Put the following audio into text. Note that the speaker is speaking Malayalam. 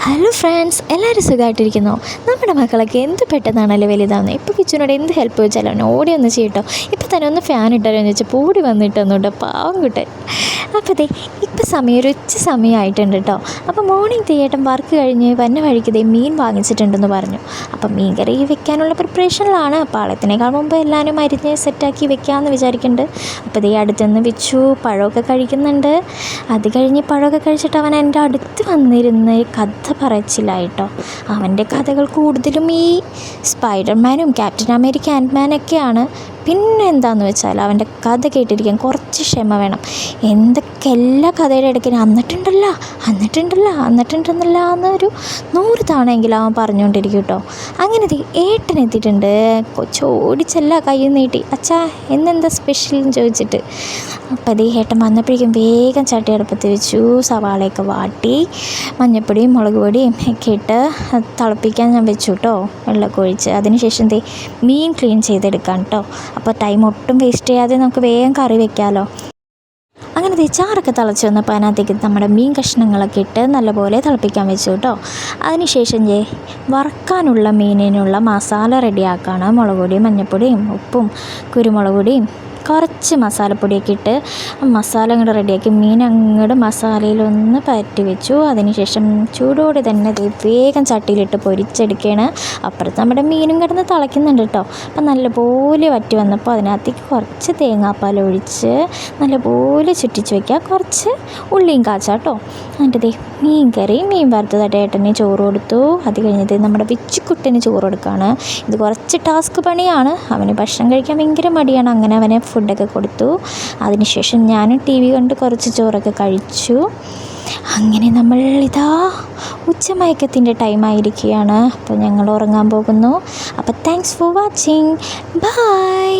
ഹലോ ഫ്രണ്ട്സ്, എല്ലാവരും സുഖമായിട്ടിരിക്കുന്നോ? നമ്മുടെ മക്കളൊക്കെ എന്ത് പെട്ടെന്നാണല്ലോ വലുതാവുന്നത്. ഇപ്പോൾ കിച്ചനോട് എന്ത് ഹെൽപ്പ് ചോദിച്ചാലോ ഓടി ഒന്ന് ചെയ്യട്ടോ, ഇപ്പോൾ തന്നെ ഒന്ന് ഫാൻ ഇട്ടാലോ എന്ന് ചോദിച്ചാൽ പൂടി വന്നിട്ടൊന്നുട്ടോ, പാവം കുട്ടൻ. അപ്പോൾ ഇപ്പോൾ സമയം ഒരു ഉച്ച സമയമായിട്ടുണ്ട് കേട്ടോ. അപ്പോൾ മോർണിംഗ് തീയേട്ടൻ വർക്ക് കഴിഞ്ഞ് വന്ന വഴിക്ക് മീൻ വാങ്ങിച്ചിട്ടുണ്ടെന്ന് പറഞ്ഞു. അപ്പം മീൻ കറി വെക്കാനുള്ള പ്രിപ്പറേഷനിലാണ്. പാളയത്തിനേക്കാൾ മുമ്പ് എല്ലാവരും അരിഞ്ഞ് സെറ്റാക്കി വെക്കാമെന്ന് വിചാരിക്കുന്നുണ്ട്. അപ്പോൾ അടുത്തുനിന്ന് വെച്ചു, പഴമൊക്കെ കഴിക്കുന്നുണ്ട്. അത് കഴിഞ്ഞ് പഴമൊക്കെ കഴിച്ചിട്ട് അവൻ എൻ്റെ അടുത്ത് വന്നിരുന്ന് കഥ പറച്ചിലായിട്ടോ. അവൻ്റെ കഥകൾ കൂടുതലും ഈ സ്പൈഡർമാനും ക്യാപ്റ്റൻ അമേരിക്ക ആൻറ്റ്മാനൊക്കെയാണ്. പിന്നെ എന്താണെന്ന് വെച്ചാൽ അവൻ്റെ കഥ കേട്ടിരിക്കാൻ കുറച്ച് ക്ഷമ വേണം. എന്തൊക്കെ എല്ലാ കഥയുടെ ഇടയ്ക്കിന് എന്നിട്ടുണ്ടല്ല എന്നൊരു 100 തവണയെങ്കിലും അവൻ പറഞ്ഞുകൊണ്ടിരിക്കും കേട്ടോ. അങ്ങനെ ഏട്ടൻ എത്തിയിട്ടുണ്ട്. ചോടിച്ചല്ല കൈ നീട്ടി, അച്ഛാ ഇന്നെന്താ സ്പെഷ്യൽ എന്ന് ചോദിച്ചിട്ട്. അപ്പോൾ ഏട്ടൻ വന്നപ്പോഴേക്കും വേഗം ചട്ടി അടുപ്പത്ത് വെച്ചു, സവാളയൊക്കെ വാട്ടി മഞ്ഞൾപ്പൊടിയും മുളക് പൊടിയും ഒക്കെ ഇട്ട് തിളപ്പിക്കാൻ ഞാൻ വെച്ചു കേട്ടോ, വെള്ളമൊക്കെ ഒഴിച്ച്. അതിനുശേഷം മീൻ ക്ലീൻ ചെയ്തെടുക്കാം കേട്ടോ. അപ്പോൾ ടൈം ഒട്ടും വേസ്റ്റ് ചെയ്യാതെ നമുക്ക് വേഗം കറി വെക്കാമല്ലോ. അങ്ങനെ ചാറൊക്കെ തിളച്ച് വന്നപ്പോൾ അതിനകത്തേക്ക് നമ്മുടെ മീൻ കഷ്ണങ്ങളൊക്കെ ഇട്ട് നല്ലപോലെ തിളപ്പിക്കാൻ വെച്ചു കേട്ടോ. അതിനുശേഷം വറക്കാനുള്ള മീനിനുള്ള മസാല റെഡിയാക്കുകയാണ്. മുളക് പൊടിയും മഞ്ഞൾപ്പൊടിയും ഉപ്പും കുരുമുളക് പൊടിയും കുറച്ച് മസാലപ്പൊടിയൊക്കെ ഇട്ട് മസാല അങ്ങോട്ട് റെഡിയാക്കി മീൻ അങ്ങോട്ട് മസാലയിലൊന്ന് പരട്ടി വെച്ചു. അതിനുശേഷം ചൂടോടെ തന്നെ വേഗം ചട്ടിയിലിട്ട് പൊരിച്ചെടുക്കുകയാണ്. അപ്പുറത്ത് നമ്മുടെ മീനും കിടന്ന് തിളയ്ക്കുന്നുണ്ട് കേട്ടോ. അപ്പം നല്ലപോലെ വറ്റി വന്നപ്പോൾ അതിനകത്തേക്ക് കുറച്ച് തേങ്ങാപ്പാൽ ഒഴിച്ച് നല്ലപോലെ ചുറ്റിച്ച് വയ്ക്കുക. കുറച്ച് ഉള്ളിയും കാച്ചാം കേട്ടോ. എന്നിട്ട് മീൻ കറി മീൻ വറുത്തതായിട്ട് ഏട്ടന് ചോറ് കൊടുത്തു. അത് കഴിഞ്ഞത് നമ്മുടെ വിച്ചുക്കുട്ടന് ചോറ് കൊടുക്കുകയാണ്. ഇത് കുറച്ച് ടാസ്ക് പണിയാണ്. അവന് ഭക്ഷണം കഴിക്കാൻ ഭയങ്കര മടിയാണ്. അങ്ങനെ അവനെ ഫുഡൊക്കെ കൊടുത്തു. അതിനുശേഷം ഞാനും TV കണ്ട് കുറച്ച് ചോറൊക്കെ കഴിച്ചു. അങ്ങനെ നമ്മൾ ഉച്ചമയക്കത്തിൻ്റെ ടൈമായിരിക്കുകയാണ്. അപ്പോൾ ഞങ്ങൾ ഉറങ്ങാൻ പോകുന്നു. അപ്പോൾ താങ്ക്സ് ഫോർ വാച്ചിങ്. ബൈ.